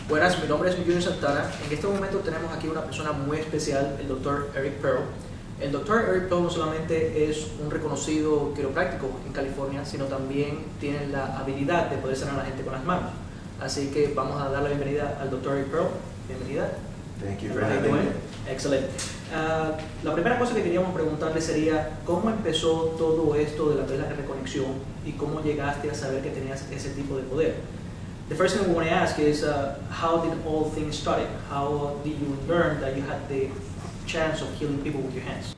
Buenas, mi nombre es Junior Santana. En este momento tenemos aquí una persona muy especial, el Dr. Eric Pearl. El Dr. Eric Pearl no solamente es un reconocido quiropráctico en California, sino también tiene la habilidad de poder sanar a la gente con las manos. Así que vamos a dar la bienvenida al Dr. Eric Pearl. Bienvenida. Thank you for having me. Excelente. La primera cosa que queríamos preguntarle sería, ¿cómo empezó todo esto de la tela de reconexión y cómo llegaste a saber que tenías ese tipo de poder? The first thing we want to ask is, how did all things start? How did you learn that you had the chance of healing people with your hands?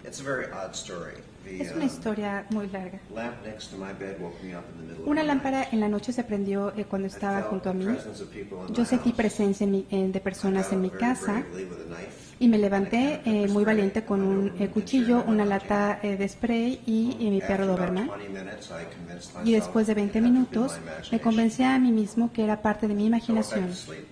It's a very odd story. Es una historia muy larga. Lamp next to my bed woke me up in the middle Una of the lámpara night. en la noche se prendió cuando I estaba felt junto a the mí. presence of people in Yo my sentí house. presencia de I personas got en up mi very casa bravely with a knife. y me levanté And I muy spray. valiente con un cuchillo, una lata de spray y mi perro After about Doberman. 20 minutes, I convinced Y myself después de 20 it had to be minutos my me imagination. convencí a mí mismo que era parte de mi So I went back imaginación. to sleep.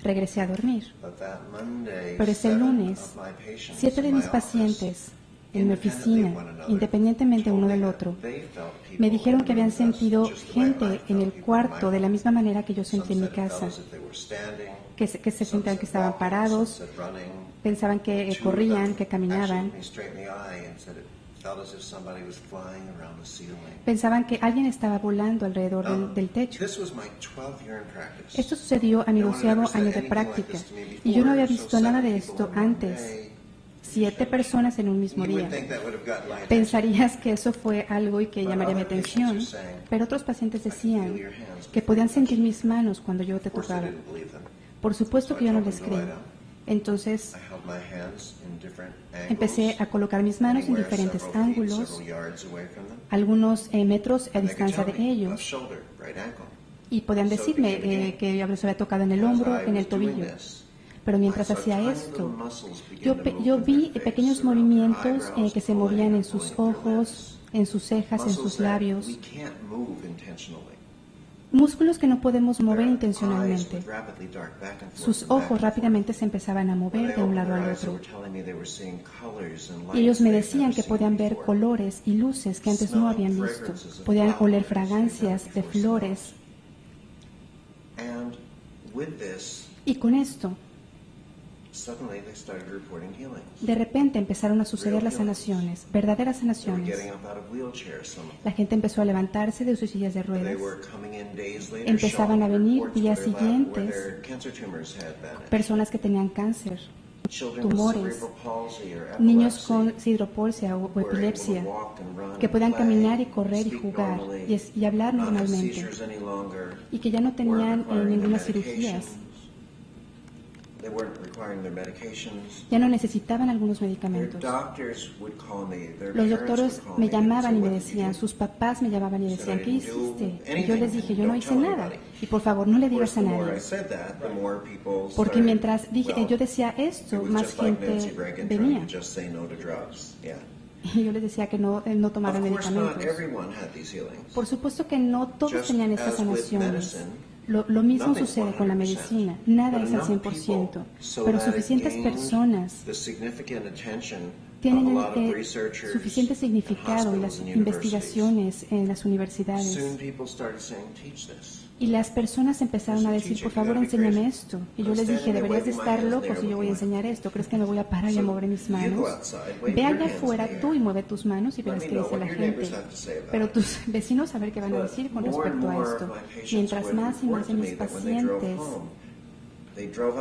Regresé a dormir. But that Monday, Pero ese 7 lunes, of my patients 7 de in my mis office, pacientes en mi independently oficina, of one another, independientemente uno told me del that otro, they felt people me dijeron que in the habían room sentido just the way I gente felt en el people in cuarto my de la home. misma manera que yo Some sentí en mi said it felt casa, as if they were standing, que se some sentían que said estaban walking, parados, some said running. pensaban que Two of corrían, them que actually caminaban, looked me straight in the eye and said it felt as if somebody was flying around the ceiling. pensaban que alguien estaba volando alrededor del techo. This was my 12th year in practice. Esto sucedió a mi No one had 12º ever said año de anything like práctica this to me before, y yo no había so visto nada 7 de people esto in one antes. day. 7 personas en un mismo You would día. think that would have gotten my attention. Pensarías que eso fue algo y que But llamaría mi other patients atención, were saying, pero otros pacientes "I can decían feel your hands que before podían you sentir touch me." mis manos cuando yo te Of course, I tocaba. didn't believe them. Por supuesto So que I yo no told les them to lie creí. down. Entonces I held my hands in different angles, empecé a colocar mis manos en anywhere diferentes several feet, ángulos, several yards away from them. algunos metros a And they could distancia tell de me, ellos, left shoulder, right ankle. y podían So decirme began the game. que yo se había tocado en el As hombro, I en el was doing tobillo. this, Pero mientras I saw hacía tiny esto, little muscles begin yo, to pe- move yo in vi their face, pequeños around their movimientos eyebrows, que se pulling movían and en sus pulling their ojos, lips. en sus cejas, en Muscles sus that labios. we can't move intentionally. Músculos que no podemos mover Their eyes intencionalmente. would rapidly dart back and forth Sus and back ojos and forth. rápidamente se empezaban a When mover they de un opened lado their al eyes, they otro. were telling me they were seeing colors and Y ellos lights me they'd decían never que seen podían ver before. colores y luces que antes no habían visto. Podían oler fragancias de flores. And with this, Y con esto, suddenly they started reporting healings. de repente empezaron a suceder las sanaciones, verdaderas They were sanaciones. getting up out of wheelchairs, some of them. La gente empezó a levantarse de sus sillas de They ruedas. were coming in days later, Empezaban a showing venir reports días where siguientes, their cancer tumors had vanished. Personas que tenían cáncer, Children with tumores, cerebral palsy or niños epilepsy con sidropolsia o were able to epilepsia, walk and run que and podían play, caminar y correr y speak jugar normally, y hablar not have normalmente, seizures any longer, y que ya no weren't tenían requiring ninguna their cirugías, medications. They weren't requiring their medications. ya no necesitaban algunos Their medicamentos. doctors would call me, their Los parents doctores would call me and say, llamaban y me "What did you decían, do?" sus papás me llamaban y Said, decían, "I ¿qué didn't do hiciste?" Y yo les dije, yo no Don't hice tell nada. anybody. Y por favor, no le Of digas course, a the more I nadie. said that, the more people Porque started, mientras well, yo decía it esto, was más just like Nancy gente Reagan venía. trying to just say no to drugs. Yeah. Y yo les decía que no tomaran Of course, not medicamentos. everyone had these healings. Por supuesto que no todos Just tenían estas as with sanaciones. medicine, Lo mismo nothing's sucede con la 100%, medicina. Nada but es al enough 100%. people so Pero that it suficientes gained personas the significant attention tienen of a lot of researchers suficiente significado en and las hospitals and universities. investigaciones en las universidades. Soon people started saying, "Teach this." Y las personas empezaron a decir, por favor, enséñame esto. Y yo les dije, deberías de estar loco si yo voy a enseñar esto. ¿Crees que me voy a parar y a mover mis manos? Ve allá afuera tú y mueve tus manos y verás qué dice la gente. Pero tus vecinos a ver qué van a decir con respecto a esto. Mientras más y más de mis pacientes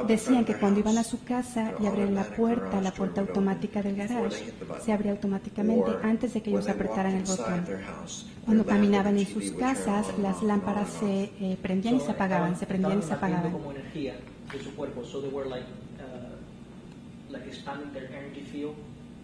decían que cuando iban a su casa y abrían la puerta automática del garage, se abría automáticamente antes de que ellos apretaran el botón. Cuando caminaban en sus casas, las lámparas se prendían y se apagaban, se prendían y se apagaban. Como energía de su cuerpo, so they were like expanding their energy field.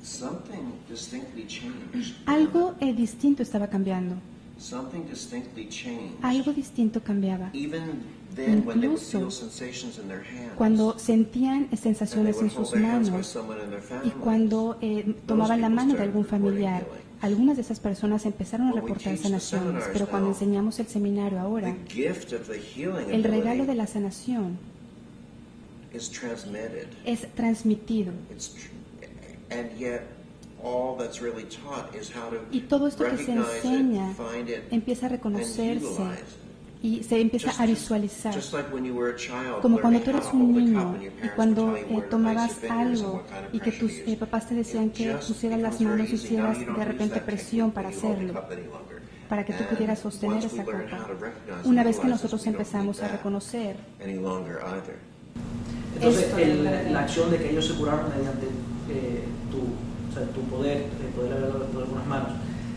Something distinctly changed. Algo distinto estaba cambiando. Something distinctly changed. Algo distinto cambiaba. Even then, when they would Incluso feel sensations in their hands, cuando sentían and they sensaciones would en hold sus their hands with manos someone in their y family, cuando tomaban la mano de algún familiar, healing. algunas de esas personas empezaron a What we reportar teach the sanaciones, seminars pero cuando now, enseñamos el seminario ahora, the gift of the healing el regalo ability de la sanación is transmitted. es transmitido. And yet, all that's really taught is how to Y todo esto que se recognize enseña it, find it, empieza a and reconocerse utilize it. y se empieza a visualizar. Como cuando tú eras un niño y cuando tomabas algo y que tus papás te decían que pusieras las manos y hicieras de repente presión para hacerlo, para que tú pudieras sostener esa copa. Una vez que nosotros empezamos a reconocer entonces la acción de que ellos se curaron mediante tu poder haberlo de algunas manos,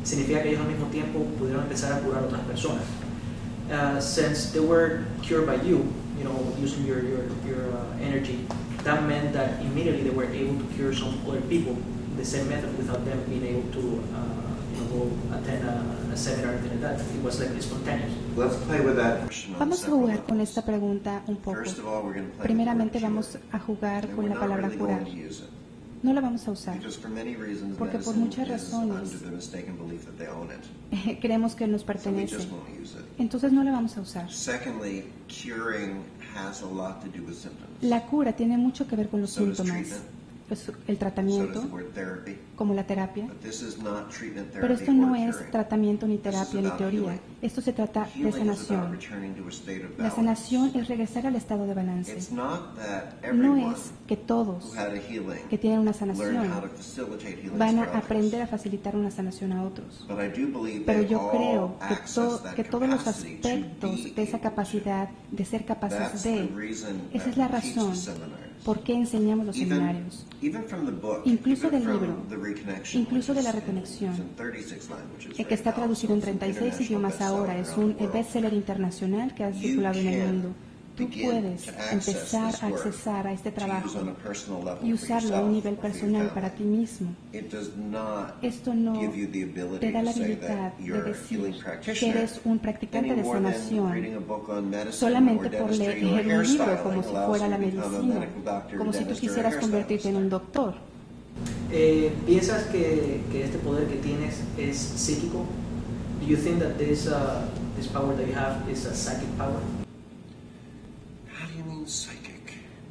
significa que ellos al mismo tiempo pudieron empezar a curar a otras personas. Since they were cured by you, using your energy, that meant that immediately they were able to cure some other people the same method without them being able to go attend a seminar or anything like that. It was like spontaneous. Let's play with that. Vamos a jugar con esta pregunta un poco. Primeramente vamos a jugar con la palabra curar. No la vamos a usar, porque por muchas razones creemos que nos pertenece. Entonces no la vamos a usar. La cura tiene mucho que ver con los síntomas. Pues el tratamiento, como la terapia, pero esto no es tratamiento ni terapia ni teoría. Esto se trata de sanación. La sanación es regresar al estado de balance. No es que todos que tienen una sanación van a aprender a facilitar una sanación a otros. Pero yo creo que todos los aspectos de esa capacidad de ser capaces de, esa es la razón por qué enseñamos los seminarios. Incluso del libro, incluso de la reconexión, que está traducido en 36 idiomas ahora, es un bestseller internacional que ha circulado en el mundo. Tú puedes empezar a accesar a este trabajo y usarlo a un nivel personal para ti mismo. Esto no te da la habilidad de decir que eres un practicante de sanación solamente por leer un libro como si fuera la medicina, como si tú quisieras convertirte en un doctor. ¿Piensas que este poder que tienes es psíquico? Do you think that this power that you have is a psychic power?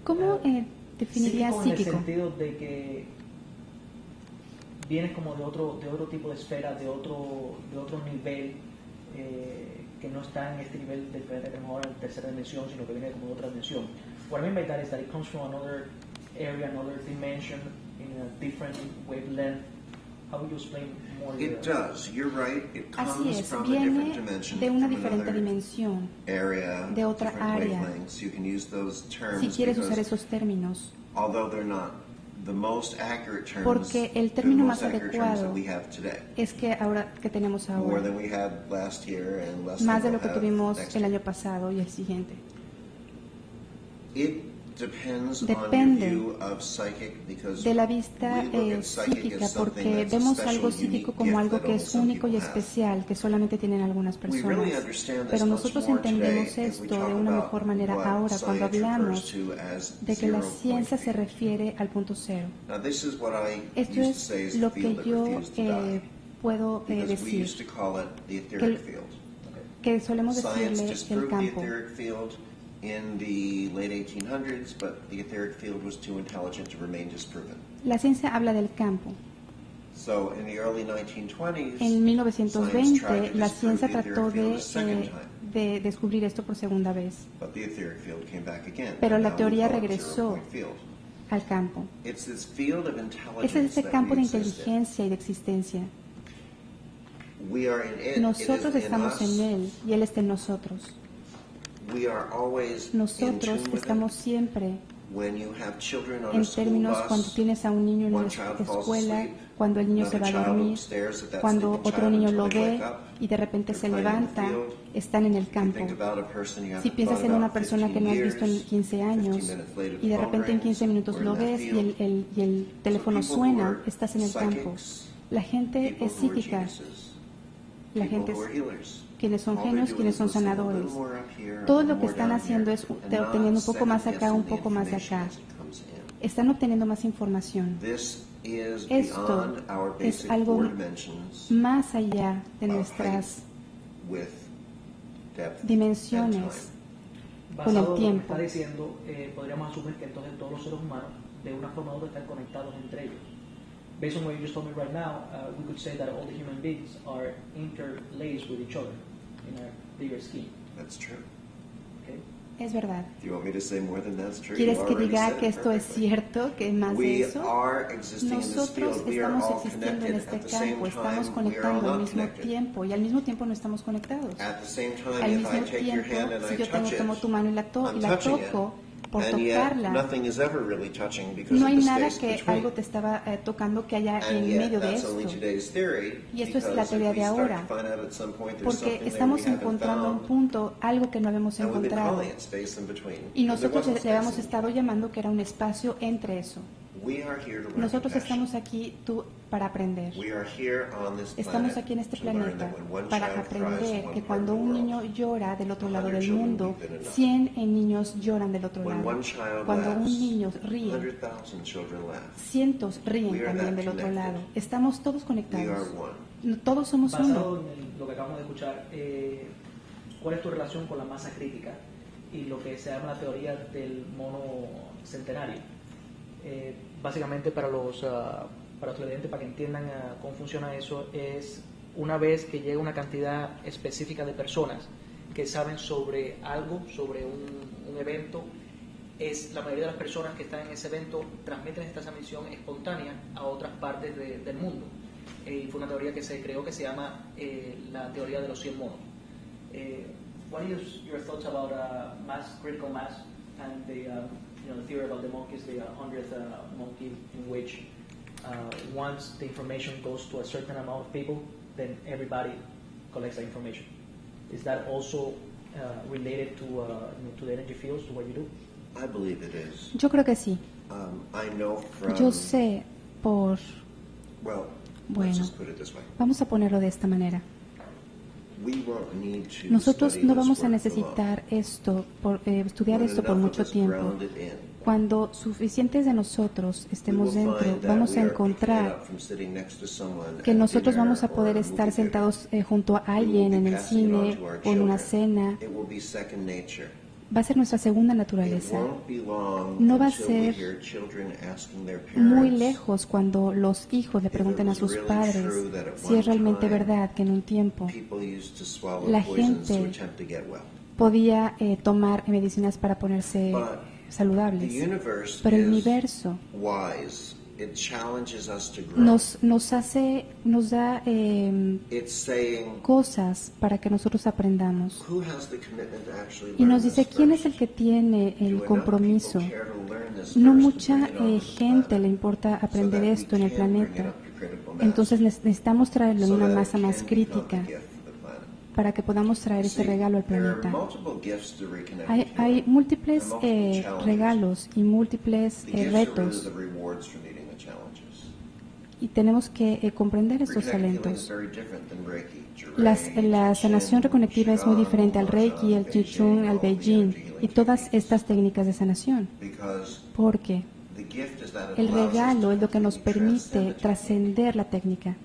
¿Cómo definirías psíquico? En el sentido de que vienes como de otro tipo de esfera, de otro nivel, que no está en este nivel del planeta que tenemos ahora en tercera dimensión, sino que viene como de otra dimensión. What I mean by that is that it comes from another area, another dimension, in a different wavelength. How would you explain more? It does. You're right. It comes from a viene different dimension, de una from diferente another dimensión, area, de otra different área. wavelengths. You can use those terms Si quieres usar because esos términos, although they're not the most accurate terms, porque el they're the término most más accurate terms adecuado that we have today. es que ahora que tenemos More ahora, than we had last year and less más de than lo we'll que have tuvimos next el year. año pasado y el siguiente. It depends on Depende your view of psychic because de la vista we look at psychic psíquica, as something porque that's a vemos special, algo unique psíquico como gift algo that que only es some único y people have. especial, que solamente tienen algunas We really personas. understand this Pero much nosotros more entendemos today as we esto talk de una about mejor manera what ahora cuando science hablamos refers to as de que la 0 point ciencia se view. refiere al punto cero. Now, this is what I Esto used to es say is lo the que field that yo refused to die. puedo Because we decir, used to call it the que, etheric field. que solemos Science decirle el disproved the campo. etheric field in the late 1800s, but the etheric field was too intelligent to remain disproven. La ciencia habla del campo. So in the early 1920s, En science tried 1920 to la disprove ciencia the trató etheric field a second time. de descubrir esto por segunda vez, But the etheric field came back again. pero and la now we teoría call it regresó zero-point field. al campo. It's this field of Es intelligence ese that campo we de exist in. inteligencia y de existencia. We are in it. Nosotros it is estamos in us. en Él y Él está en nosotros. We are always in Nosotros tune with estamos it. siempre When you have children on a en school términos bus, cuando tienes a un niño en one la child falls escuela, asleep, cuando el niño se va a another child dormir, stares at that cuando sleeping otro child niño until lo they ve wake up. y de repente se They're playing in the levanta, field. están en el You campo. think about a person you Si haven't piensas thought en una about persona que no has visto en 15 15 años 15 minutes later, y de the phone repente en 15 rings, minutos we're lo in that ves field. y el teléfono So people who suena, are estás en el campo. psychics, La gente people es who are psíquica, geniuses, la people gente who are es healers. quienes son All they're genios, doing quienes is son listening a sanadores. little more up here, a Todo little lo que more están down haciendo here, es and obteniendo un not poco más acá, un second-guessing the poco más information acá. as it comes in. Están obteniendo más información. This is Esto beyond our es basic algo four dimensions más allá de of nuestras height, width, depth, dimensiones. and time. Con el Basado en lo que tiempo. está diciendo, podríamos asumir que entonces todos los seres humanos de una forma u otra están conectados entre ellos. Based on what you just told me right now, we could say that all the human beings are interlaced with each other in a bigger scheme. That's true. Okay? Es verdad. Do you want me to say more than that's true? ¿Quieres You que already diga said que it esto es perfectly. cierto, que más de We eso? are existing in this Nosotros field. We are estamos all existiendo en connected. este At the same campo, estamos time, we are all conectando al not mismo connected. tiempo y al mismo tiempo no estamos conectados. At the same Al time, if mismo I take your tiempo, hand and si I yo touch tomo it, tu mano y la I'm toco touching por it, and yet tocarla, nothing is ever really touching because no of hay the nada space que between. algo te estaba tocando que haya And en yet, medio de that's esto. only today's theory, Y esto es la because teoría if we de start ahora, to find out at some point there's porque something there we estamos haven't encontrando un found, punto, algo que no habíamos and we've been encontrado. calling it space in between. Y There nosotros wasn't le habíamos space in estado llamando que era un espacio entre eso. We are here to learn Nosotros compassion. estamos aquí para aprender. We are here on this Estamos planet aquí en este to learn planeta that when one para child cries aprender in one que part cuando of the un world, niño llora del otro lado 100 del children mundo, weep in enough. 100 niños lloran del otro When lado. one child Cuando laughs, un niño ríe, 100,000 children laugh. cientos ríen We are también that del otro connected. lado. Estamos todos We are conectados. one. Todos somos uno. Basado en lo que acabamos de escuchar, ¿cuál es tu relación con la masa crítica y lo que se llama la teoría del mono centenario? Básicamente para los televidentes, para que entiendan cómo funciona eso, es una vez que llega una cantidad específica de personas que saben sobre algo, sobre un evento, es la mayoría de las personas que están en ese evento transmiten esta transmisión espontánea a otras partes del mundo. Y fue una teoría que se creó que se llama la teoría de los 100 monos. What is your thoughts about mass, critical mass, and the theory about the monkeys, the 100th monkey, in which once the information goes to a certain amount of people, then everybody collects that information? Is that also related to the energy fields, to what you do? I believe it is. Yo creo que sí. I know from, Yo sé por... well, Bueno, let's just put it this way. vamos a ponerlo de esta manera. We won't need to Nosotros study no this vamos a work necesitar estudiar When esto por enough mucho of us tiempo. ground it in, Cuando suficientes de nosotros we estemos will dentro, find that vamos we a are picking it encontrar up from sitting next to someone que at nosotros dinner vamos a or poder a estar movie sentados junto a theater. We will alguien be en el passing it on cine to our o en una children. cena. It will be second nature. Va a ser nuestra segunda It naturaleza. won't be long No va a until we ser hear children asking their Muy parents lejos cuando los hijos le pregunten a sus really padres true that at si one es realmente time verdad que en un tiempo people used to swallow la poisons to gente attempt to get well. podía tomar medicinas para ponerse But saludables. The universe Pero el is universo wise. It challenges us to grow. nos da It's saying, cosas para que nosotros aprendamos. who has the commitment to actually Y learn nos dice this quién es first? el que tiene Do el enough compromiso. people care to learn this No first mucha and bring it onto the gente planet le importa so aprender that we esto en el can bring it planeta. up to critical mass, Entonces necesitamos traerlo en so una that it masa más can become crítica a gift for the planet. para que podamos traer este See, regalo al there are planeta. multiple gifts to reconnect Hay with healing, múltiples and multiple challenges. regalos y múltiples The gifts are really retos the rewards for meeting the challenges. y tenemos que comprender estos Reconnect healing is talentos. very different than Reiki, Jurei, La sanación Qigong, reconectiva es muy Qigong, diferente al Reiki, al Beijing, Qigong, al all the Beijing energy healing y todas techniques. estas técnicas de sanación. Because Porque the gift is that it el allows us regalo to es lo que nos completely permite transcend the technique. trascender la técnica.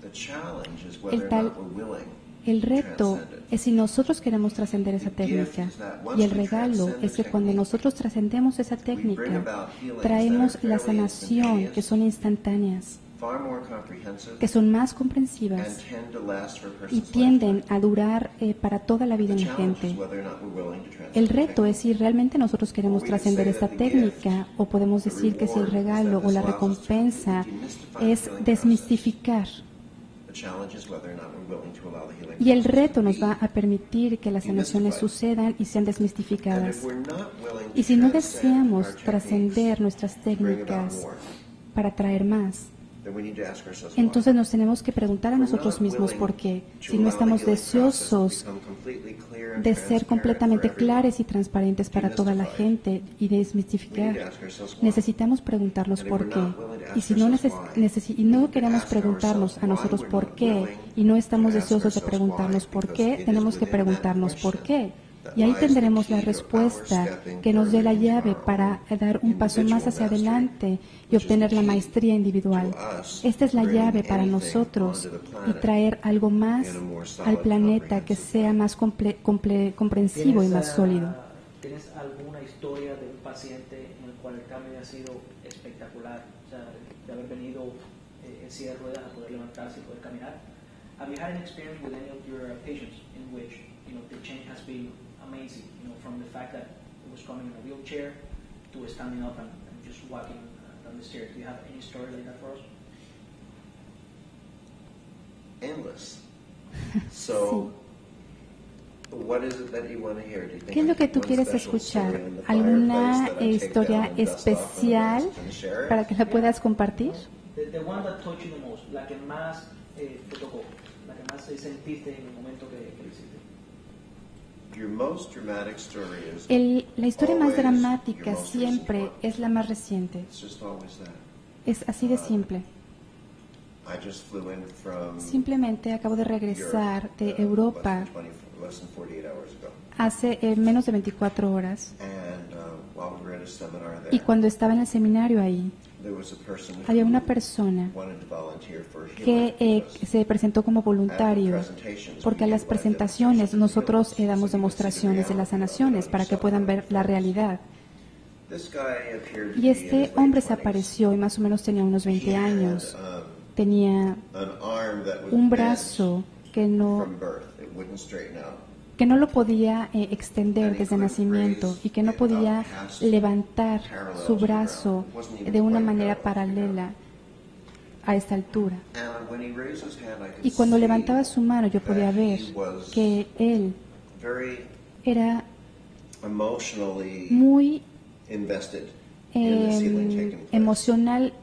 The challenge is El whether or tal- not we're willing El to reto transcend it. es si nosotros queremos trascender esa técnica. Y el regalo es que cuando nosotros trascendemos esa técnica, traemos la sanación que son instantáneas, Far more comprehensive que son más and comprensivas tend to last for a y person's tienden lifetime. a durar para toda la vida The en la challenge is gente. whether or not we're willing to transcend El the reto technique. es si realmente nosotros queremos trascender esta técnica o podemos decir que si el regalo o la recompensa es desmistificar. The challenge is whether or not we're willing to allow the healing Y el process reto to nos be. va a permitir que las sanaciones sucedan y sean And desmistificadas. if we're not willing to Y si no transcend deseamos our techniques trascender nuestras to bring about técnicas more, para traer más, then we need to ask ourselves why. entonces nos tenemos que preguntar a nosotros mismos por qué. Si no estamos deseosos de ser completamente claros y transparentes para toda la gente y desmistificar, necesitamos preguntarnos por qué. Y si no queremos preguntarnos a nosotros por qué y no estamos deseosos de preguntarnos por qué, tenemos que preguntarnos por qué. Y ahí tendremos la respuesta que nos dé la llave para dar un paso más hacia adelante y obtener la maestría individual. Esta es la llave para nosotros y traer algo más al planeta que sea más comprensivo y más sólido. ¿Tienes alguna historia de un paciente en el cual el cambio ha sido espectacular? O sea, de haber venido en silla de ruedas a poder levantarse y poder caminar. Have you had an experience with any of your patients in which the change has been amazing. From the fact that it was coming in a wheelchair to standing up and just walking down the stairs. Do you have any story like that for us? Endless. So, what is it that you want to hear? Do you think ¿Qué es lo que tú quieres escuchar? ¿Alguna historia especial para que la puedas compartir? The one that touched you the most, la que más te tocó, la que más sentiste en el momento que lo hiciste. Your most dramatic story is La historia más always dramática your most siempre recent one. es la más reciente. It's just always that. Es así de simple. I just flew in from Simplemente acabo de regresar de Europa less than 48 hours ago. hace menos de 24 horas. And while we were at a seminar there, Y cuando estaba en el seminario ahí, there was a person había who una persona wanted to volunteer for que healing because se presentó como voluntario, at the presentations, porque a we las do live presentaciones demonstrations of nosotros healing, damos so you can see the demostraciones de las reality sanaciones of para que yourself. puedan ver la realidad. This guy appeared to Y be in este his late hombre se 20s. apareció y más o menos tenía unos 20 He had, años. Tenía an arm that was un bent brazo que no from birth. It wouldn't straighten out. lo podía extender desde nacimiento y que no podía levantar su brazo de una manera paralela a esta altura. And when he raised his hand, I could Y cuando see levantaba su mano yo podía that ver he was que él very era emotionally muy invested in this healing taking place. emocional,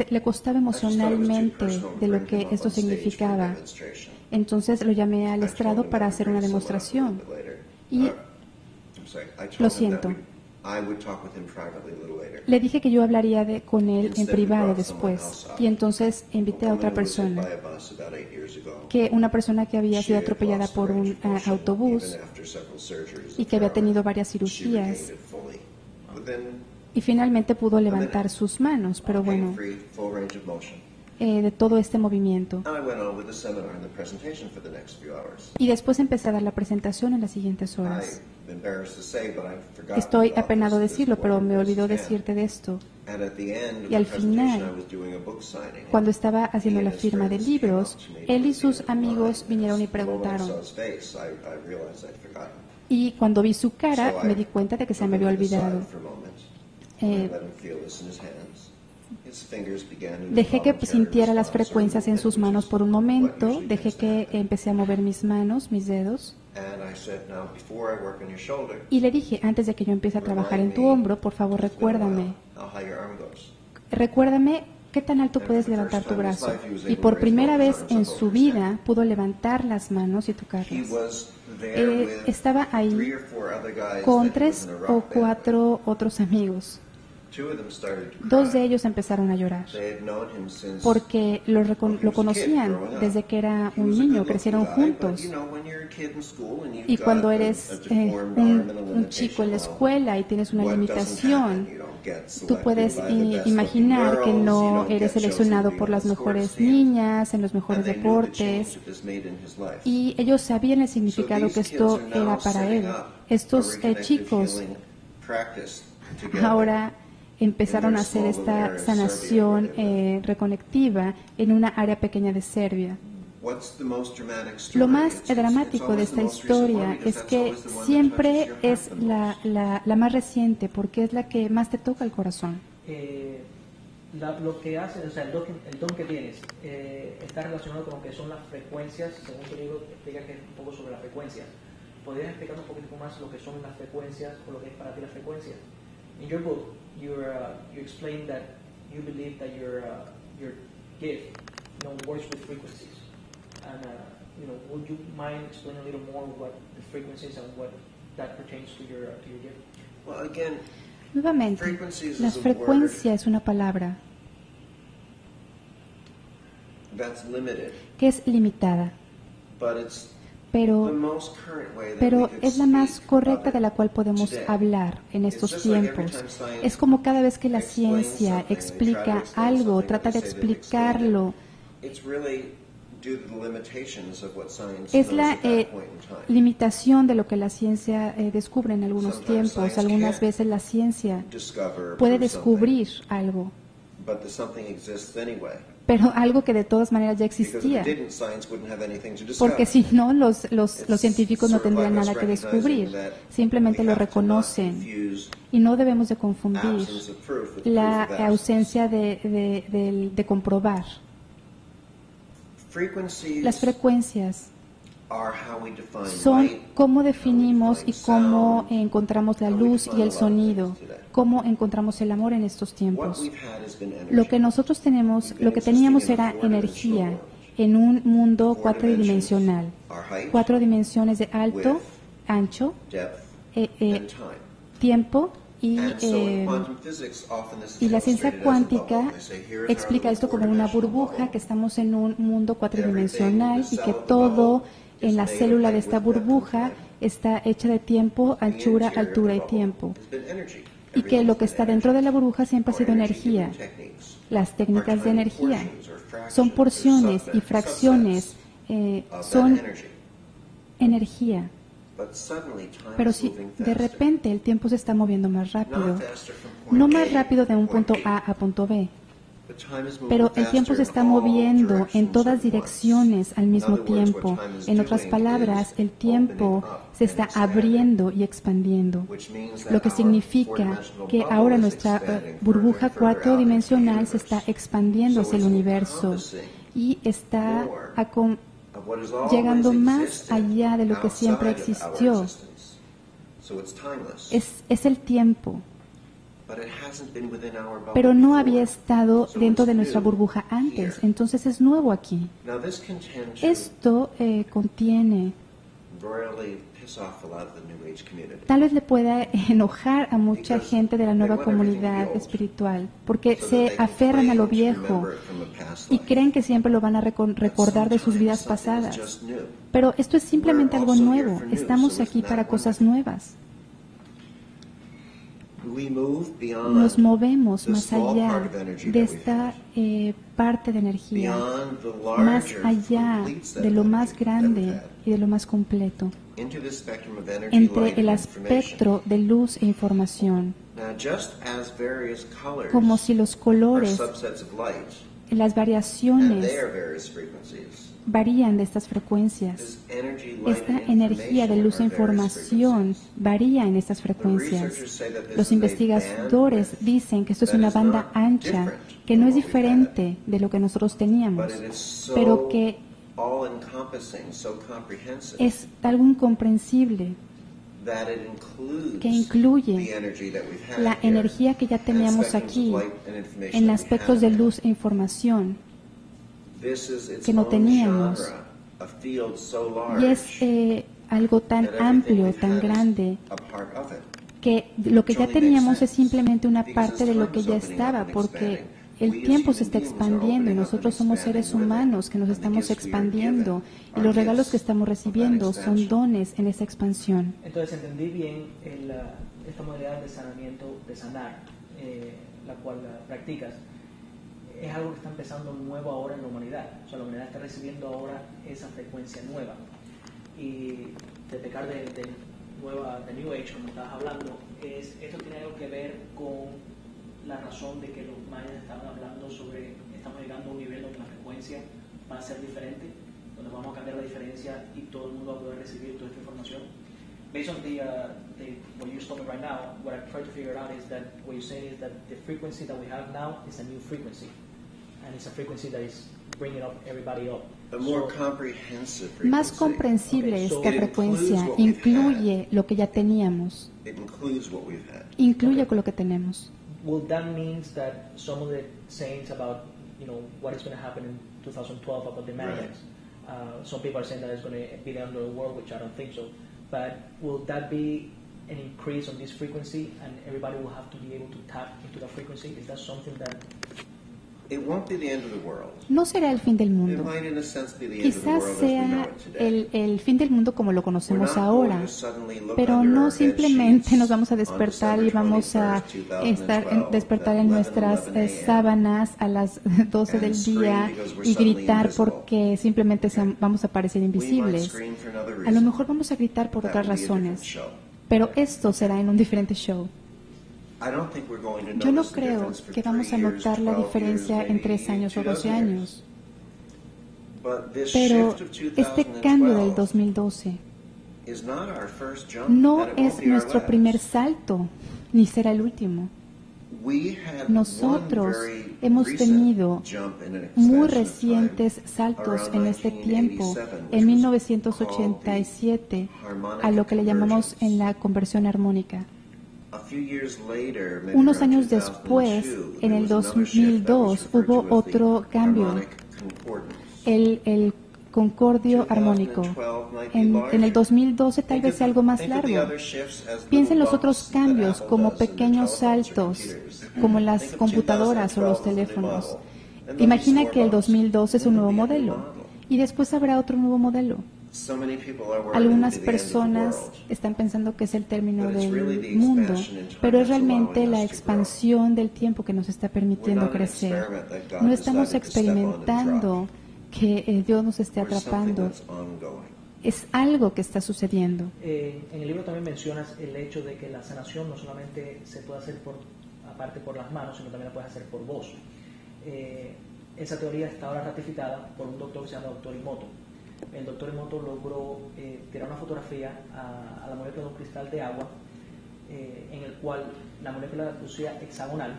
le costaba I just thought it was too emocionalmente personal to de lo bring que him up esto on stage for a significaba. demonstration. Entonces lo llamé al I told estrado him para that hacer we'd una bring someone up a demostración. little bit later. Y I'm sorry, I told lo him that siento. I would talk with him privately a little later. Le dije que yo hablaría con él en Instead, we privado brought someone después. else up. Y entonces invité a A otra woman who was hit persona, by a bus about 8 years ago. que una persona que había She sido had atropellada lost por the un range of motion autobús even after several surgeries y que of había her tenido arm. varias She cirugías regained it fully. Within y finalmente pudo levantar sus manos, pero bueno, pain-free, full range of motion. de todo este movimiento. And I went on with the seminar and the presentation for the next few hours. Y después empecé a dar la presentación en las siguientes horas. I'm embarrassed to say, but I've forgotten Estoy about apenado this decirlo, pero me woman olvidó raised his hand. decirte de esto. And at the end of Y al the presentation, final, I was doing a book signing. Cuando estaba haciendo He la and his firma de friends came libros, up to me él y towards the sus end of the line, amigos and vinieron y the moment I preguntaron. saw his face, I realized I'd forgotten. Y cuando vi su cara, So I me di cuenta de que se took me him había to the side olvidado. for a moment, Eh, and I let him feel this in his hands. His fingers began to Dejé que involuntarily sintiera las respond, frecuencias en sus manos por un momento, dejé que empecé a mover mis manos, mis dedos, And I said, now, before I work on your shoulder, y le dije, antes de que yo empiece a trabajar en tu hombro, por favor recuérdame, how high your arm goes. recuérdame qué tan alto puedes levantar tu brazo. Y por primera vez en su vida pudo levantar las manos y He tocarlas. was there with Estaba ahí 3 or 4 other guys con that he was 3 in a o rock band 4 otros amigos. with. 2 of them started to cry. 2 de ellos empezaron a llorar They had known him since porque lo conocían desde que era un niño, crecieron juntos. Y cuando eres un chico en la escuela y tienes una limitación, tú puedes imaginar que no eres seleccionado por las mejores niñas, en los mejores deportes. Y ellos sabían el significado que esto era para él. Estos chicos ahora empezaron a hacer esta sanación reconectiva en una área pequeña de Serbia. Lo más dramático de esta historia es que siempre es la más reciente porque es la que más te toca el corazón. Lo que hace, o sea, el don que tienes está relacionado con lo que son las frecuencias. Según tu libro, explica que es un poco sobre las frecuencias. ¿Podrías explicar un poquito más lo que son las frecuencias o lo que es para ti las frecuencias? In your book, you explain that you believe that your gift, works with frequencies. And would you mind explaining a little more what the frequencies and what that pertains to your gift? Well, again, Nuevamente, la frecuencia es una palabra that's limited, que es limitada, but it's pero the most current way that we could es la más speak correcta of de la cual podemos today. hablar en estos It's just like every tiempos. time science Es como cada vez que la explains ciencia something, they try to explica explain algo, something, trata de they say they've explained explicarlo, it. It's really due to the limitations of what science es knows la at that point in time. limitación de lo que la ciencia descubre en algunos Sometimes tiempos. science Algunas can't veces la ciencia Discover, puede prove descubrir algo, something. But the something exists anyway. Pero algo que de todas maneras ya existía, Because if it didn't, science wouldn't have anything to discover. porque si no, los científicos no tendrían nada que descubrir, simplemente lo reconocen. Y no debemos de confundir la ausencia de comprobar. Las frecuencias son cómo definimos y cómo encontramos la luz y el sonido, cómo encontramos el amor en estos tiempos. Lo que nosotros tenemos, lo que teníamos era energía en un mundo cuatridimensional, 4 dimensiones de alto, ancho, tiempo y la ciencia cuántica explica esto como una burbuja, que estamos en un mundo cuatridimensional y que todo en la célula de esta burbuja está hecha de tiempo, anchura, altura y tiempo. Y que lo que está dentro de la burbuja siempre ha sido energía. Las técnicas de energía son porciones y fracciones, son energía. Pero si de repente el tiempo se está moviendo más rápido, no más rápido de un punto A a punto B, pero el tiempo se está moviendo en todas direcciones al mismo tiempo. En otras palabras, el tiempo se está abriendo y expandiendo, lo que significa que ahora nuestra burbuja cuatridimensional se está expandiendo hacia el universo y está llegando más allá de lo que siempre existió. Es el tiempo. Pero no había estado dentro de nuestra burbuja antes, entonces es nuevo aquí. Esto contiene, tal vez le pueda enojar a mucha gente de la nueva comunidad espiritual, porque se aferran a lo viejo y creen que siempre lo van a recordar de sus vidas pasadas. Pero esto es simplemente algo nuevo, estamos aquí para cosas nuevas. Nos movemos más allá de esta parte de energía, más allá de lo más grande y de lo más completo, entre el espectro de luz e información, como si los colores, las variaciones varían de estas frecuencias. Esta energía de luz e información varía en estas frecuencias. Los investigadores dicen que esto es una banda ancha, que no es diferente de lo que nosotros teníamos, pero que es algo incomprensible, que incluye la energía que ya teníamos aquí en aspectos de luz e información que no teníamos. Y es algo tan amplio, tan grande, que lo que ya teníamos es simplemente una parte de lo que ya estaba, porque el tiempo se está expandiendo y nosotros somos seres humanos que nos estamos expandiendo y los regalos que estamos recibiendo son dones en esa expansión. Entonces entendí bien esta modalidad de sanamiento, de sanar, la cual practicas. Es algo que está empezando nuevo ahora en la humanidad. O sea, la humanidad está recibiendo ahora esa frecuencia nueva. Y de pecar de New Age, como estabas hablando, esto tiene algo que ver con la razón de que los mayas estaban hablando sobre, estamos llegando a un nivel donde la frecuencia va a ser diferente, donde vamos a cambiar la diferencia y todo el mundo va a poder recibir toda esta información. Based on what you're talking right now, what I've tried to figure out is that what you're saying is that the frequency that we have now is a new frequency, and it's a frequency that is bringing up everybody up. Más comprensible esta frecuencia incluye lo que ya teníamos, incluye con lo que tenemos. Will that mean that some of the sayings about, what is going to happen in 2012 about the Mayans, some people are saying that it's going to be the underworld, which I don't think so. But will that be an increase on this frequency, and everybody will have to be able to tap into that frequency? Is that something that... No será el fin del mundo. Quizás sea el fin del mundo como lo conocemos ahora, pero no simplemente nos vamos a despertar y vamos a despertar en nuestras sábanas a las 12 del día y gritar porque simplemente vamos a parecer invisibles. A lo mejor vamos a gritar por otras razones, pero esto será en un diferente show. Yo no creo que vamos a notar la diferencia en 3 años o 12 años. Pero este cambio del 2012 no es nuestro primer salto, ni será el último. Nosotros hemos tenido muy recientes saltos en este tiempo, en 1987, a lo que le llamamos en la conversión armónica. Unos años después, en el 2002, hubo otro cambio, el concordio armónico. En el 2012 tal vez sea algo más largo. Piensa en los otros cambios como pequeños saltos, como las computadoras o los teléfonos. Imagina que el 2012 es un nuevo modelo y después habrá otro nuevo modelo. Algunas personas están pensando que es el término del mundo, pero es realmente la expansión del tiempo que nos está permitiendo crecer. No estamos experimentando que Dios nos esté atrapando. Es algo que está sucediendo. En el libro también mencionas el hecho de que la sanación no solamente se puede hacer aparte por las manos, sino también la puedes hacer por voz. Esa teoría está ahora ratificada por un doctor que se llama Dr. Emoto. El doctor Emoto logró tirar una fotografía a la molécula de un cristal de agua en el cual la molécula lucía hexagonal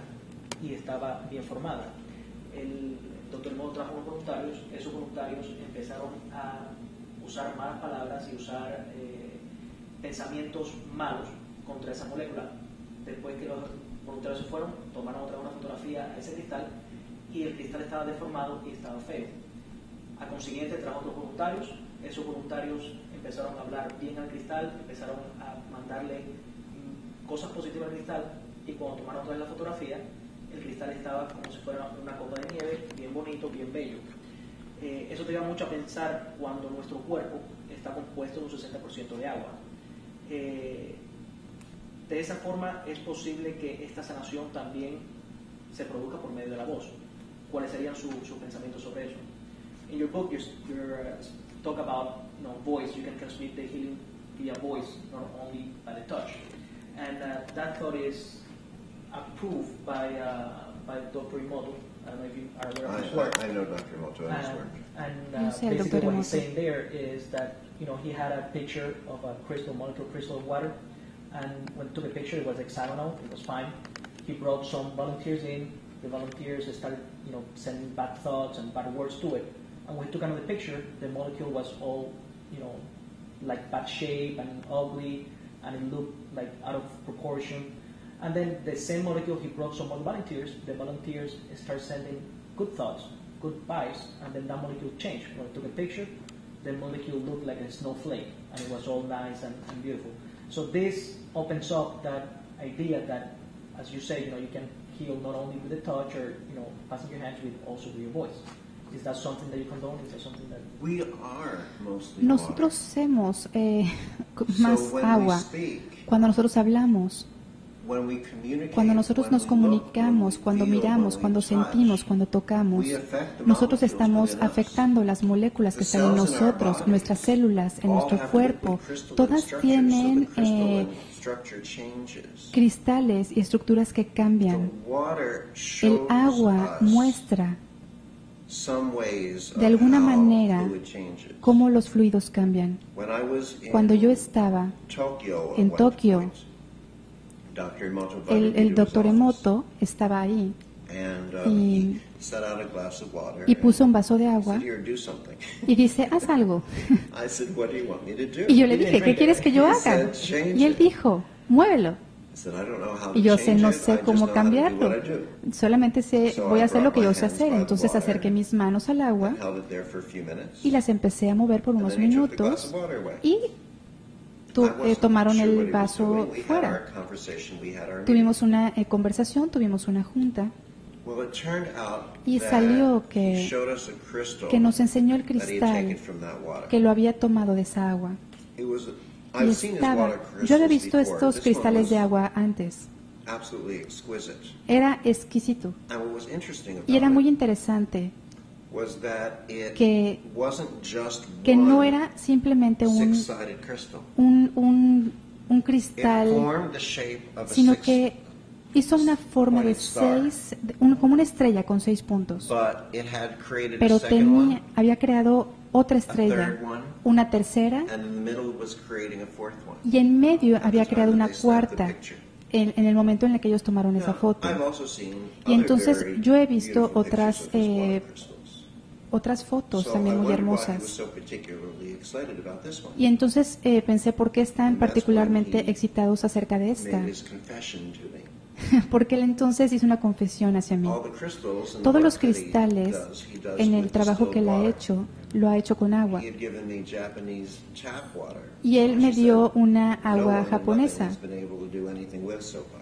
y estaba bien formada. El doctor Emoto trajo unos voluntarios, esos voluntarios empezaron a usar malas palabras y usar pensamientos malos contra esa molécula. Después que los voluntarios se fueron, tomaron otra una fotografía a ese cristal y el cristal estaba deformado y estaba feo. A consiguiente trajo otros voluntarios, esos voluntarios empezaron a hablar bien al cristal, empezaron a mandarle cosas positivas al cristal y cuando tomaron otra vez la fotografía, el cristal estaba como si fuera una copa de nieve, bien bonito, bien bello. Eso te lleva mucho a pensar cuando nuestro cuerpo está compuesto de un 60% de agua. De esa forma es posible que esta sanación también se produzca por medio de la voz. ¿Cuáles serían sus pensamientos sobre eso? In your book, you talk about voice. You can transmit the healing via voice, not only by the touch. And that thought is approved by Dr. Emoto. I don't know if you are aware of his work. I know Dr. Emoto and his work. And basically what he's saying there is that he had a picture of a molecular crystal of water, and when he took a picture, it was hexagonal. It was fine. He brought some volunteers in. The volunteers started, sending bad thoughts and bad words to it. And when he took another picture, the molecule was all, like bad shape and ugly, and it looked like out of proportion. And then the same molecule, he brought some more volunteers. The volunteers started sending good thoughts, good vibes, and then that molecule changed. When he took a picture, the molecule looked like a snowflake, and it was all nice and beautiful. So this opens up that idea that, as you say, you can heal not only with the touch or, passing your hands, but also with your voice. Is that something that you condone? Is that something that we are mostly nosotros hacemos más agua cuando nosotros hablamos, cuando nosotros nos comunicamos, cuando miramos, cuando sentimos, cuando tocamos. Nosotros estamos afectando las moléculas que están en nosotros, nuestras células, en nuestro cuerpo. Todas tienen cristales y estructuras que cambian. El agua muestra de alguna manera cómo los fluidos cambian. Cuando yo estaba en Tokio, el doctor Emoto estaba ahí y puso un vaso de agua y dice, haz algo. Y yo le dije, ¿qué quieres que yo haga? Y él dijo, muévelo. Y yo no sé cómo cambiarlo, solamente voy a hacer lo que yo sé hacer. Entonces acerqué mis manos al agua y las empecé a mover por unos minutos y tomaron el vaso fuera. Tuvimos una conversación, tuvimos una junta y salió que nos enseñó el cristal que lo había tomado de esa agua. Yo había visto estos cristales de agua antes. Era exquisito. Y era muy interesante que no era simplemente un cristal, sino que hizo una forma de 6, como una estrella con 6 puntos. But it had created a Pero second one, había creado otra estrella, third one, una tercera, and in the middle was creating a fourth one. y en medio había At the creado time una that they snapped the cuarta picture. en el momento en el que ellos tomaron esa Now, foto. I've also seen Y other entonces very yo he visto beautiful otras pictures of this water crystals. otras fotos So también I muy wondered why he was hermosas. so particularly excited about this one. Y entonces pensé, ¿por qué están particularmente excitados acerca de esta? Made his confession to me. Porque él entonces hizo una confesión hacia mí. All the crystals and the Todos los work that he cristales he does en el with trabajo que él distilled ha water. hecho, lo ha hecho con agua. He had given me Japanese tap water. Y él me She dio said, una "No agua one, japonesa nothing has been able to do anything with so far."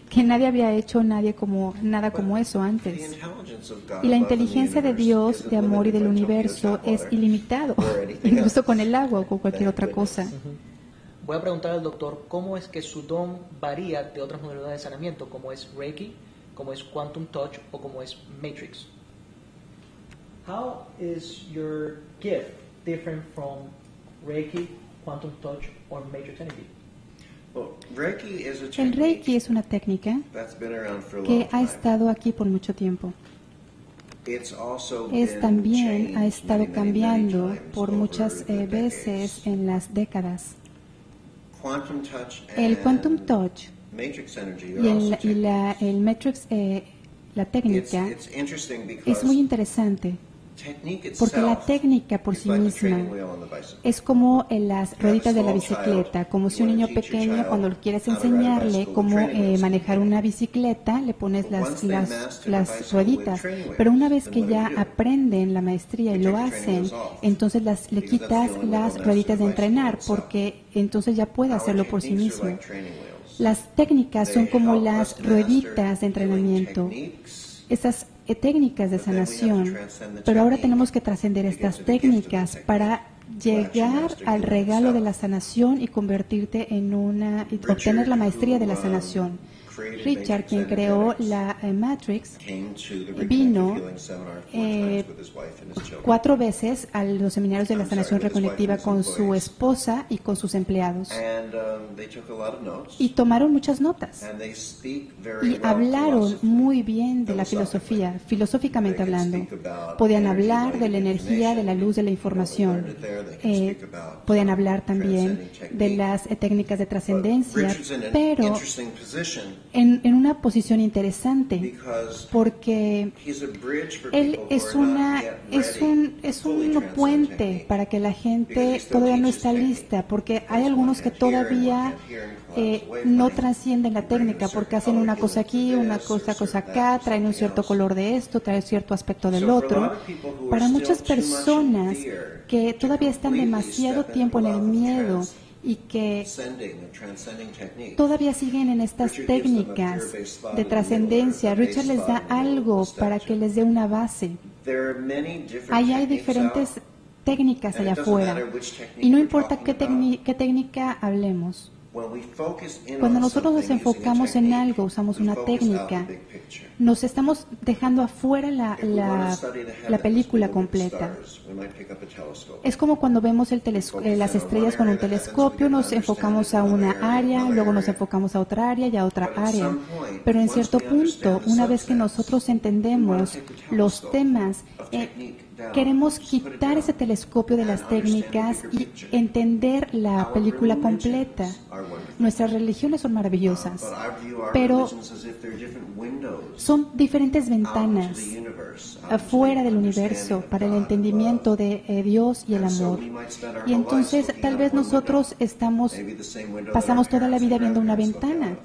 que nadie había hecho nada como eso The antes. intelligence of God Y la above in the inteligencia de universe Dios, isn't de amor y del limited by universo Tokyo tap es water ilimitado, or anything incluso else. con el agua o con cualquier Thank otra goodness. cosa. Voy a preguntar al doctor cómo es que su don varía de otras modalidades de sanamiento, como es Reiki, como es Quantum Touch o como es Matrix. How is your gift different from Reiki, Quantum Touch or Matrix Energy? Well, Reiki is a El technique Reiki es una técnica that's been around for a que long ha time. estado aquí por mucho tiempo. It's also Es been también ha changed estado many, many, many cambiando times por over muchas the veces decades. en las décadas. Quantum touch El and Quantum Touch Matrix energy y are also el Matrix, la técnica, it's interesting es because muy interesante technique porque la itself técnica por is sí like the misma training wheel on the bicycle. es como en las rueditas de la bicicleta, como si un niño pequeño cuando quieres enseñarle cómo manejar una bicicleta, le pones las rueditas, pero una vez que ya aprenden la maestría y lo hacen, entonces le quitas las rueditas de entrenar porque entonces ya puede hacerlo por sí mismo. Las técnicas son como las rueditas de entrenamiento, esas técnicas de sanación, pero ahora tenemos que trascender estas técnicas para llegar al regalo de la sanación y convertirte en obtener la maestría de la sanación. Richard, quien creó la Matrix, vino 4 veces a los seminarios de la sanación reconectiva con su esposa y con sus empleados. Y tomaron muchas notas. Y hablaron muy bien de la filosofía, filosóficamente hablando. Podían hablar de la energía, de la luz, de la información. Podían hablar también de las técnicas de trascendencia, pero en una posición interesante, porque él es un puente para que la gente todavía no está lista, porque hay algunos que todavía no trascienden la técnica, porque hacen una cosa aquí, una cosa acá, traen un cierto color de esto, traen cierto aspecto del otro. Para muchas personas que todavía están demasiado tiempo en el miedo y que todavía siguen en estas técnicas de trascendencia, Richard les da algo para que les dé una base. Ahí hay diferentes técnicas allá afuera y no importa qué técnica hablemos. Cuando nosotros nos enfocamos en algo, usamos una técnica, nos estamos dejando afuera la película completa. Es como cuando vemos las estrellas con un telescopio, nos enfocamos a una área, luego nos enfocamos a otra área y a otra área. Pero en cierto punto, una vez que nosotros entendemos los temas, queremos quitar ese telescopio de las técnicas y entender la película completa. Nuestras religiones son maravillosas, pero son diferentes ventanas afuera del universo para el entendimiento de Dios y el amor. Y entonces tal vez nosotros pasamos toda la vida viendo una ventana.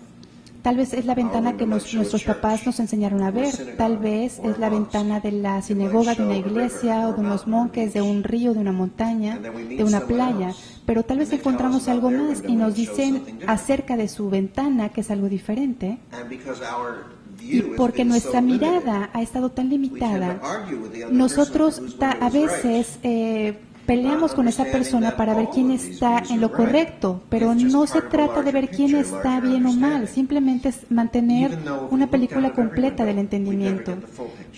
Tal vez es la ventana que nuestros papás nos enseñaron a ver. Tal vez es la ventana de la sinagoga, de una iglesia, o de unos monjes, de un río, de una montaña, de una playa. Pero tal vez encontramos algo más y nos dicen acerca de su ventana que es algo diferente. Y porque nuestra mirada ha estado tan limitada, nosotros a veces peleamos con esa persona para ver quién está en lo correcto, pero no se trata de ver quién está bien o mal, simplemente es mantener una película completa del entendimiento.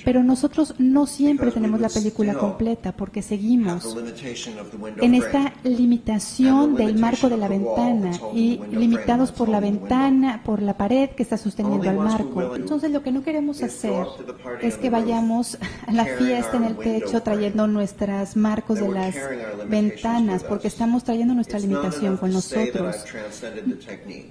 Pero nosotros no siempre tenemos la película completa porque seguimos en esta limitación del marco de la ventana y limitados por la ventana, por la pared que está sosteniendo al marco. Entonces lo que no queremos hacer es que vayamos a la fiesta en el techo trayendo nuestros marcos de las ventanas, porque estamos trayendo nuestra limitación con nosotros.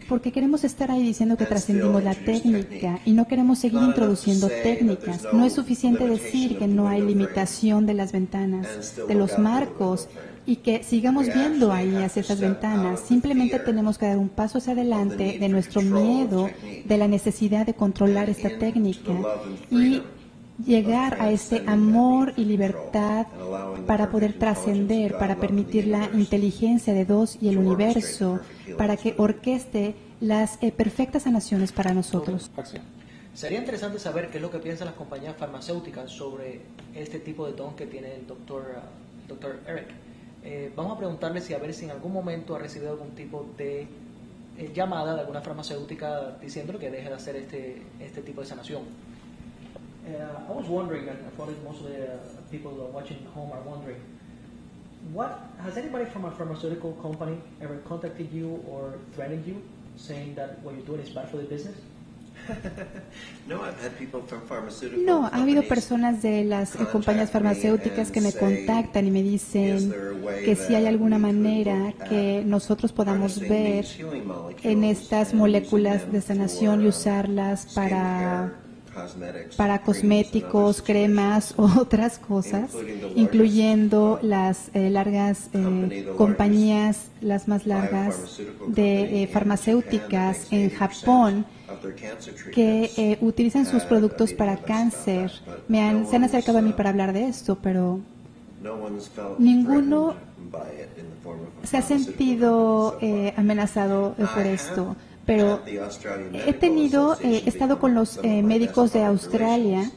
Porque queremos estar ahí diciendo que trascendimos la técnica y no queremos seguir introduciendo técnicas. No es suficiente decir que no hay limitación de las ventanas, de los marcos, y que sigamos viendo ahí hacia esas ventanas. Simplemente tenemos que dar un paso hacia adelante de nuestro miedo, de la necesidad de controlar esta técnica y llegar a este amor y libertad para poder trascender, para permitir la inteligencia de Dios y el universo, para que orqueste las perfectas sanaciones para nosotros. Sería interesante saber qué es lo que piensan las compañías farmacéuticas sobre este tipo de don que tiene el doctor Eric. Vamos a preguntarle a ver si en algún momento ha recibido algún tipo de llamada de alguna farmacéutica diciéndole que deje de hacer este tipo de sanación. I was wondering, and probably most of the people watching at home are wondering, has anybody from a pharmaceutical company ever contacted you or threatened you, saying that what you're doing is bad for the business? No, ha habido personas de las compañías farmacéuticas que me contactan y me dicen que si hay alguna manera que nosotros podamos ver en estas moléculas de sanación y usarlas para cosméticos, cremas o otras cosas, incluyendo las largas compañías, las más largas de farmacéuticas en Japón, que utilizan sus productos para cáncer. Se han acercado a mí para hablar de esto, pero ninguno se ha sentido amenazado por esto. Pero he estado con los médicos de Australia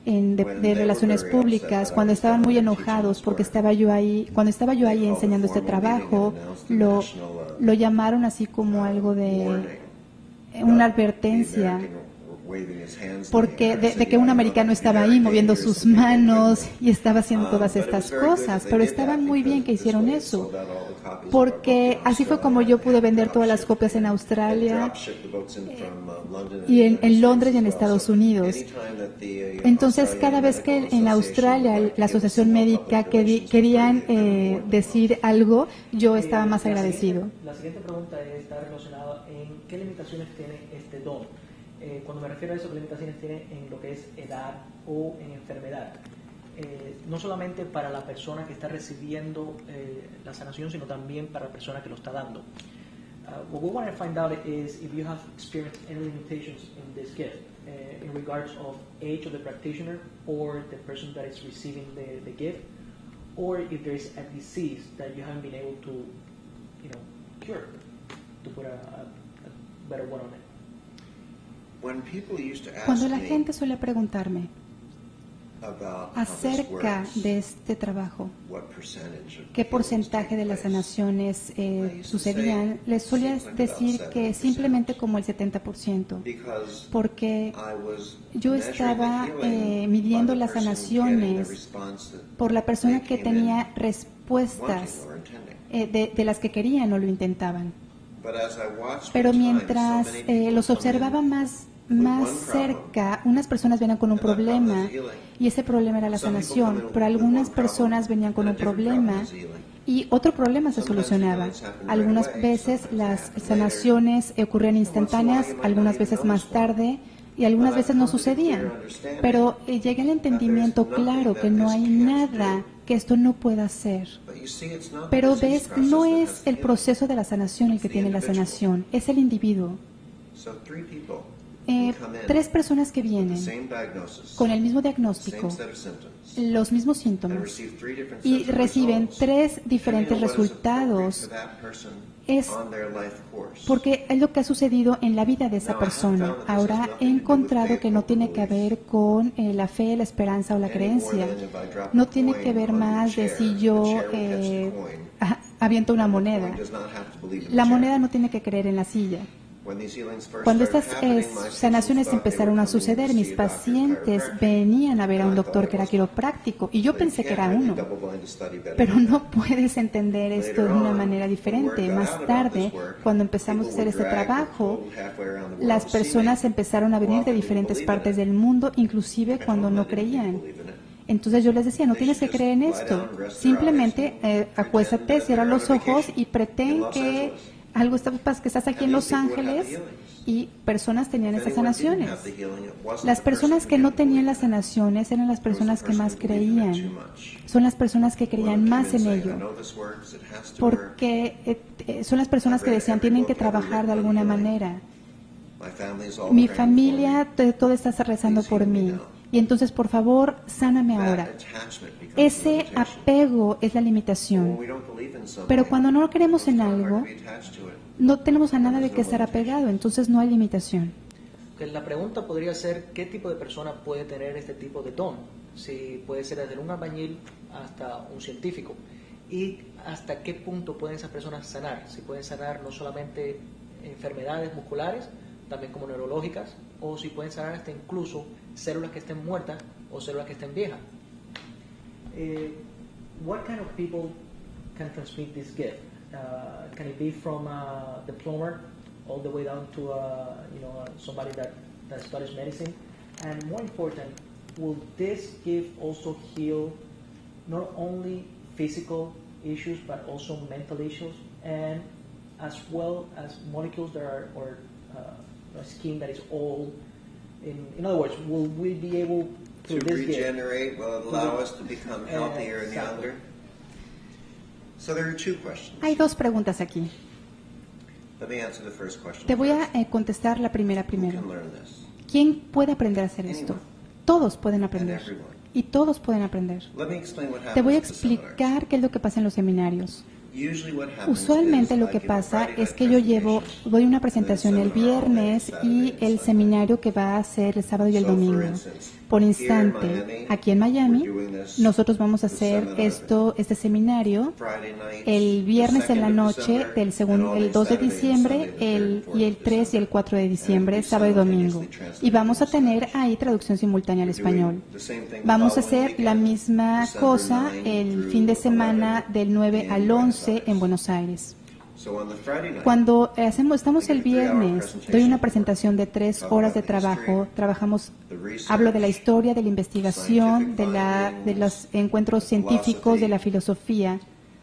de relaciones públicas cuando estaban muy enojados porque cuando estaba yo ahí enseñando este trabajo, lo llamaron así como algo de una advertencia porque de que un americano estaba ahí moviendo sus manos y estaba haciendo todas estas cosas, pero estaban muy bien que hicieron eso, porque así fue como yo pude vender todas las copias en Australia y en Londres y en Estados Unidos. Entonces, cada vez que en Australia la asociación médica querían decir algo, yo estaba más agradecido. La siguiente pregunta está relacionada en qué limitaciones tiene este don. Cuando me refiero a eso, ¿qué limitaciones tiene en lo que es edad o en enfermedad? No solamente para la persona que está recibiendo la sanación, sino también para la persona que lo está dando. What we want to find out is if you have experienced any limitations in this gift in regards of age of the practitioner or the person that is receiving the gift, or if there is a disease that you haven't been able to, cure, to put a better word on it. Cuando la gente suele preguntarme acerca de este trabajo, qué porcentaje de las sanaciones sucedían, les solía decir que simplemente como el 70%, porque yo estaba midiendo las sanaciones por la persona que tenía respuestas de las que querían o lo intentaban. Pero mientras los observaba más cerca, unas personas venían con un problema y ese problema era la sanación, pero algunas personas venían con un problema y otro problema se solucionaba. Algunas veces las sanaciones ocurrían instantáneas, algunas veces más tarde y algunas veces no sucedían. Pero llegué al entendimiento claro que no hay nada que esto no pueda hacer. Pero ves, no es el proceso de la sanación el que tiene la sanación, es el individuo. 3 personas que vienen con el mismo diagnóstico, los mismos síntomas, y reciben 3 diferentes resultados es porque es lo que ha sucedido en la vida de esa persona. Ahora he encontrado que no tiene que ver con la fe, la esperanza o la creencia. No tiene que ver más de si yo aviento una moneda. La moneda no tiene que creer en la silla. Cuando estas sanaciones empezaron a suceder, mis pacientes venían a ver a un doctor que era quiropráctico y yo pensé que era uno. Pero no puedes entender esto de una manera diferente. Más tarde, cuando empezamos a hacer este trabajo, las personas empezaron a venir de diferentes partes del mundo, inclusive cuando no creían. Entonces yo les decía, no tienes que creer en esto. Simplemente acuéstate, cierra los ojos y pretén que algo está, que estás aquí en Los Ángeles, y personas tenían esas sanaciones. Las personas que no tenían las sanaciones eran las personas que más creían. Son las personas que creían más en ello. Porque son las personas que decían, tienen que trabajar de alguna manera. Mi familia, todo está rezando por mí. Y entonces, por favor, sáname ahora. Ese apego es la limitación. Pero cuando no creemos en algo, no tenemos a nada de que estar apegado, entonces no hay limitación. La pregunta podría ser, ¿qué tipo de persona puede tener este tipo de don? Si puede ser desde un albañil hasta un científico. ¿Y hasta qué punto pueden esas personas sanar? Si pueden sanar no solamente enfermedades musculares, también como neurológicas, o si pueden sanar hasta incluso células que estén muertas o células que estén viejas. What kind of people can transmit this gift? Can it be from the plumber all the way down to somebody that studies medicine? And more important, will this gift also heal not only physical issues but also mental issues, and as well as molecules that are skin that is old? In other words, will we be able to regenerate? Will it allow us to become healthier and younger? So there are two questions. Hay dos preguntas aquí. Let me answer the first question. Te voy a contestar la primera primero. Who can learn this? ¿Quién puede aprender a hacer esto? Todos pueden aprender. And everyone. Y todos pueden aprender. Let me explain what happens Te voy a at the seminars. explicar qué es lo que pasa en los seminarios. Usually what happens Usualmente is lo I que give a pasa Friday es night que yo presentation, doy una presentación el and then seminar viernes on Saturday y and el Sunday. seminario que va a ser el sábado y el So, for domingo. instance, Por here in instante, Miami, aquí en Miami, we're doing this nosotros vamos a this hacer seminar este seminario Friday nights, el viernes the en la 2nd of noche December, del and all el day 2 de Saturday and diciembre Sunday, the 3rd and 4th y el of 3 y el December. 4 de diciembre, And we sábado y domingo. simultaneously translate Y vamos a into tener Spanish. ahí traducción simultánea al We're doing español. the same thing the Vamos a following hacer la weekend, misma December cosa 9 el through fin de 11 semana del 9 in al Buenos 11 Aires. en Buenos Aires. So on the Friday night, Cuando estamos el viernes, doy una presentación de 3 horas de trabajo. Hablo de la historia, de la investigación, de los encuentros científicos, de la filosofía.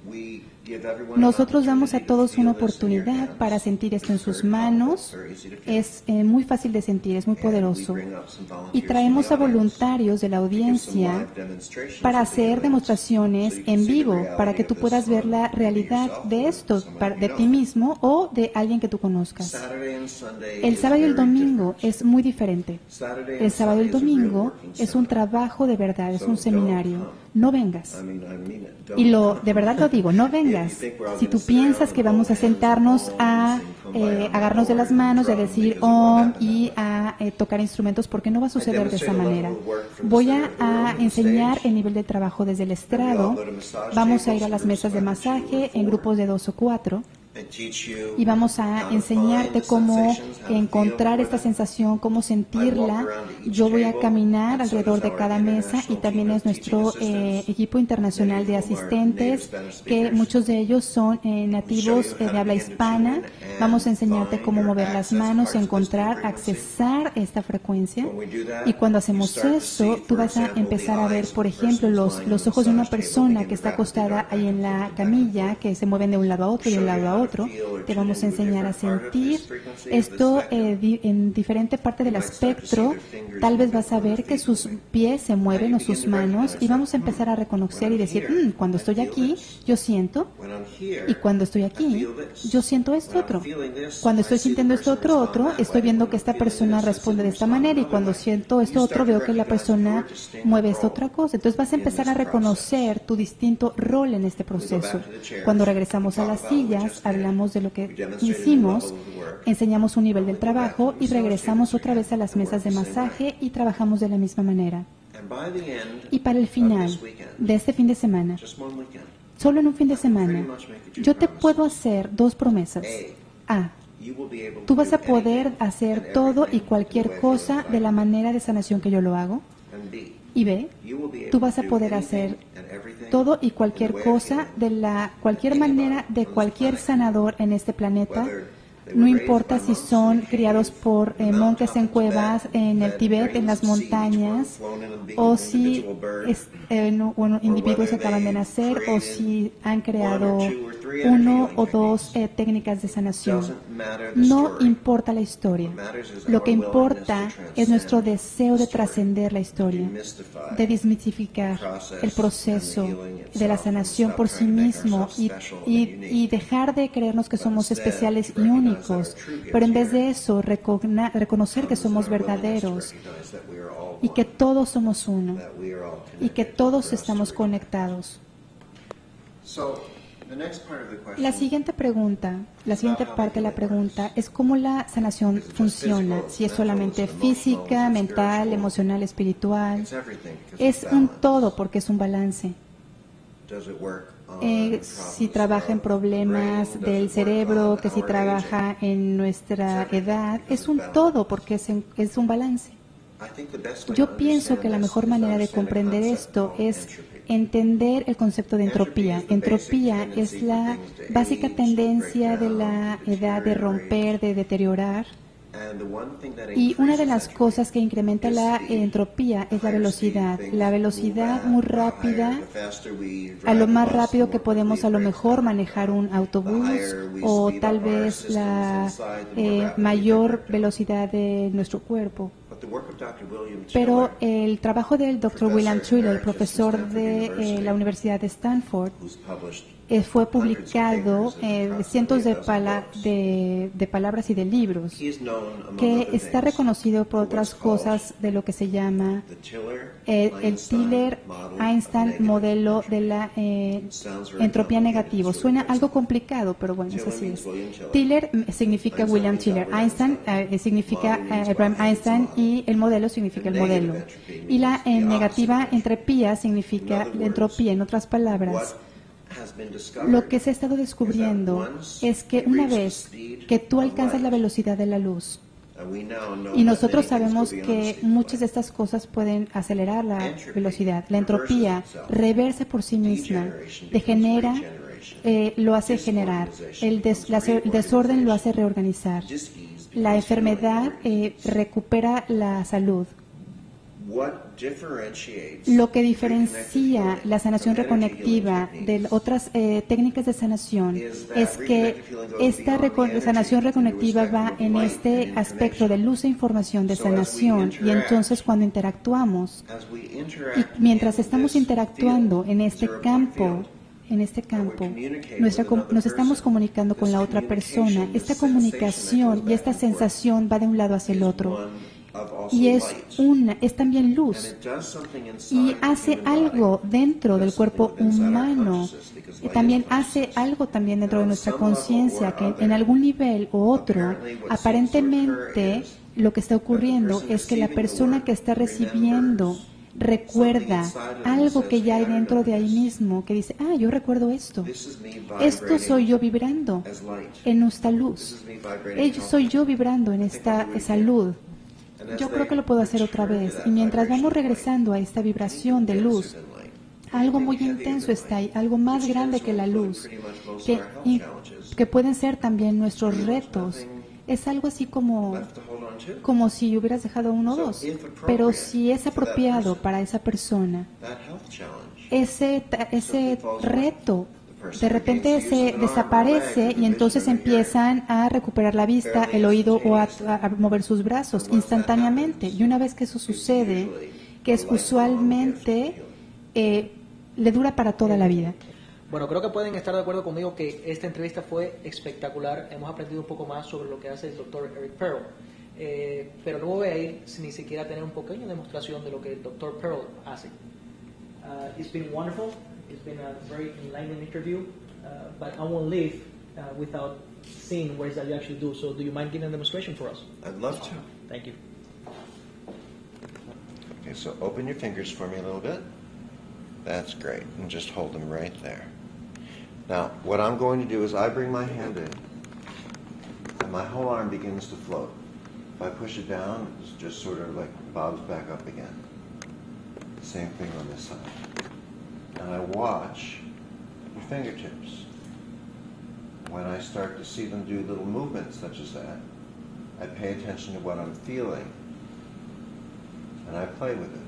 we give everyone an Nosotros damos a opportunity to todos feel una this in your oportunidad hands. para sentir esto en It's sus very powerful, manos. very easy to feel. Es muy fácil de sentir, es muy And we poderoso. bring up some volunteers Y traemos a from the audience voluntarios de la to give some audiencia live demonstrations para of the hacer healings, demostraciones so you can en see the vivo, reality para que of tú this puedas ver la for realidad yourself de or esto, someone de you ti know. mismo o de alguien que tú conozcas. Saturday and Sunday El is sábado y el very domingo different. es muy diferente. Saturday El and sábado y el Sunday is a real domingo working es un seminar. trabajo de verdad, es So un don't seminario. come. No vengas. I mean it. Don't Y come. de verdad lo digo, no vengas. Si tú piensas que vamos a sentarnos a agarrarnos de las manos y a decir y a tocar instrumentos, porque no va a suceder de esa manera. Voy a enseñar el nivel de trabajo desde el estrado. Vamos a ir a las mesas de masaje en grupos de 2 o 4. Y vamos a enseñarte cómo encontrar esta sensación, cómo sentirla. Yo voy a caminar alrededor de cada mesa y también es nuestro equipo internacional de asistentes, que muchos de ellos son nativos de habla hispana. Vamos a enseñarte cómo mover las manos, encontrar, accesar esta frecuencia. Y cuando hacemos esto, tú vas a empezar a ver, por ejemplo, los ojos de una persona que está acostada ahí en la camilla, que se mueven de un lado a otro y de un lado a otro. Te vamos a enseñar a sentir esto en diferente parte del espectro. Tal vez vas a ver que sus pies se mueven o sus manos y vamos a empezar a reconocer y decir, cuando estoy aquí, yo siento, y cuando estoy aquí, yo siento esto otro. Cuando estoy sintiendo esto otro, estoy viendo que esta persona responde de esta manera y cuando siento esto otro, veo que la persona mueve esta otra cosa. Entonces vas a empezar a reconocer tu distinto rol en este proceso. Cuando regresamos a las sillas, hablamos de lo que hicimos, enseñamos un nivel del trabajo y regresamos otra vez a las mesas de masaje y trabajamos de la misma manera. Y para el final de este fin de semana, solo en un fin de semana, yo te puedo hacer dos promesas. A. Tú vas a poder hacer todo y cualquier cosa de la manera de sanación que yo lo hago. Y B. Tú vas a poder hacer todo y cualquier cosa de cualquier manera de cualquier sanador en este planeta. No importa si son criados por monjes en cuevas, en el Tíbet, en las montañas, o si individuos acaban de nacer, o si han creado 1 o 2 técnicas de sanación. No importa la historia. Lo que importa es nuestro deseo de trascender la historia, de desmitificar el proceso de la sanación por sí mismo y dejar de creernos que somos especiales y únicos. Pero en vez de eso, reconocer que somos verdaderos y que todos somos uno y que todos estamos conectados. La siguiente parte de la pregunta es cómo la sanación funciona, si es solamente física, mental, emocional, espiritual. Es un todo porque es un balance. Si trabaja en problemas del cerebro, que si trabaja en nuestra edad, es un todo porque es un balance. Yo pienso que la mejor manera de comprender esto es entender el concepto de entropía. Entropía es la básica tendencia de la edad de romper, de deteriorar. Y una de las cosas que incrementa la entropía es la velocidad. La velocidad muy rápida, a lo más rápido que podemos a lo mejor manejar un autobús o tal vez la mayor velocidad de nuestro cuerpo. Pero el trabajo del Dr. William Thriller, el profesor de la Universidad de Stanford, fue publicado cientos de palabras y de libros, que está reconocido por otras cosas de lo que se llama el Tiller-Einstein modelo de la entropía negativo. Suena algo complicado, pero bueno, es así es. Tiller significa William Tiller, Einstein significa Abraham Einstein y el modelo significa el modelo. Y la negativa entropía significa entropía, en otras palabras. Lo que se ha estado descubriendo es que una vez que tú alcanzas la velocidad de la luz, y nosotros sabemos que muchas de estas cosas pueden acelerar la velocidad, la entropía reversa por sí misma, degenera, lo hace generar, el desorden lo hace reorganizar, la enfermedad recupera la salud. Lo que diferencia la sanación reconectiva de otras técnicas de sanación es que esta sanación reconectiva va en este aspecto de luz e información de sanación, y entonces cuando interactuamos, y mientras estamos interactuando en este campo, nos estamos comunicando con la otra persona. Esta comunicación y esta sensación va de un lado hacia el otro. Y es también luz, y hace algo dentro del cuerpo humano, y también hace algo también dentro de nuestra conciencia, que en algún nivel u otro, aparentemente lo que está ocurriendo es que la persona que está recibiendo recuerda algo que ya hay dentro de ahí mismo, que dice, yo recuerdo esto soy yo vibrando en esta luz, soy yo vibrando en esa luz. Yo creo que lo puedo hacer otra vez. Y mientras vamos regresando a esta vibración de luz, algo muy intenso está ahí, algo más grande que la luz, que pueden ser también nuestros retos. Es algo así como si hubieras dejado uno o dos. Pero si es apropiado para esa persona, ese reto de repente se desaparece y entonces empiezan a recuperar la vista, el oído o a mover sus brazos instantáneamente. Y una vez que eso sucede, que es usualmente, le dura para toda la vida. Bueno, creo que pueden estar de acuerdo conmigo que esta entrevista fue espectacular. Hemos aprendido un poco más sobre lo que hace el Dr. Eric Pearl. Pero no voy a ir sin ni siquiera tener una pequeña demostración de lo que el Dr. Pearl hace. It's been wonderful. It's been a very enlightening interview, but I won't leave without seeing what is that you actually do. So do you mind giving a demonstration for us? I'd love to. Thank you. Okay, so open your fingers for me a little bit. That's great. And just hold them right there. Now, what I'm going to do is I bring my hand in, and my whole arm begins to float. If I push it down, it's just sort of like bobs back up again. Same thing on this side. And I watch your fingertips. When I start to see them do little movements such as that, I pay attention to what I'm feeling, and I play with it.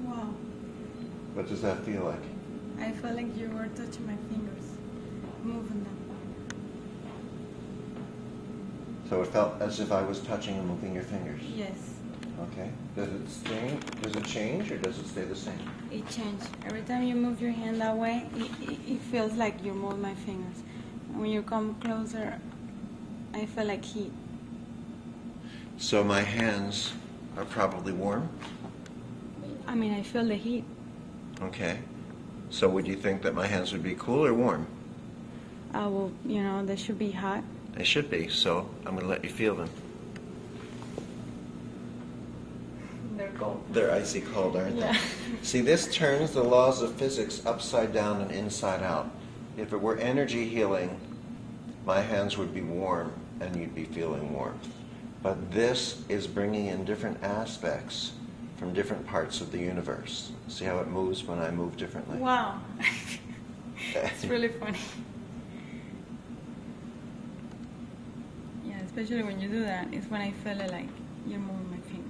Wow. What does that feel like? I felt like you were touching my fingers, moving them. So it felt as if I was touching and moving your fingers. Yes. Okay. Does it change or does it stay the same? It changed. Every time you move your hand that way, it feels like you move my fingers. And when you come closer, I feel like heat. So my hands are probably warm? I mean, I feel the heat. Okay. So would you think that my hands would be cool or warm? Well, they should be hot. They should be, so I'm going to let you feel them. They're cold. They're icy cold, aren't Yeah. they? See, this turns the laws of physics upside down and inside out. If it were energy healing, my hands would be warm and you'd be feeling warmth. But this is bringing in different aspects from different parts of the universe. See how it moves when I move differently? Wow. It's really funny. Yeah, especially when you do that, it's when I feel it like you're moving my fingers.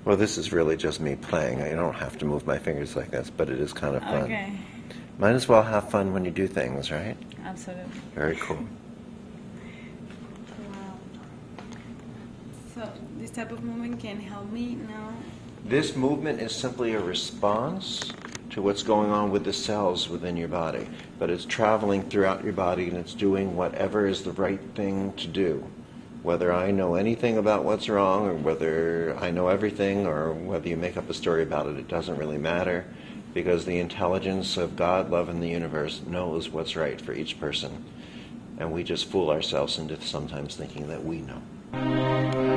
Well, this is really just me playing. I don't have to move my fingers like this, but it is kind of fun. Okay. Might as well have fun when you do things, right? Absolutely. Very cool. Wow. So this type of movement can help me now. This movement is simply a response to what's going on with the cells within your body. But it's traveling throughout your body and it's doing whatever is the right thing to do. Whether I know anything about what's wrong or whether I know everything or whether you make up a story about it, it doesn't really matter, because the intelligence of God, love, and the universe knows what's right for each person. And we just fool ourselves into sometimes thinking that we know.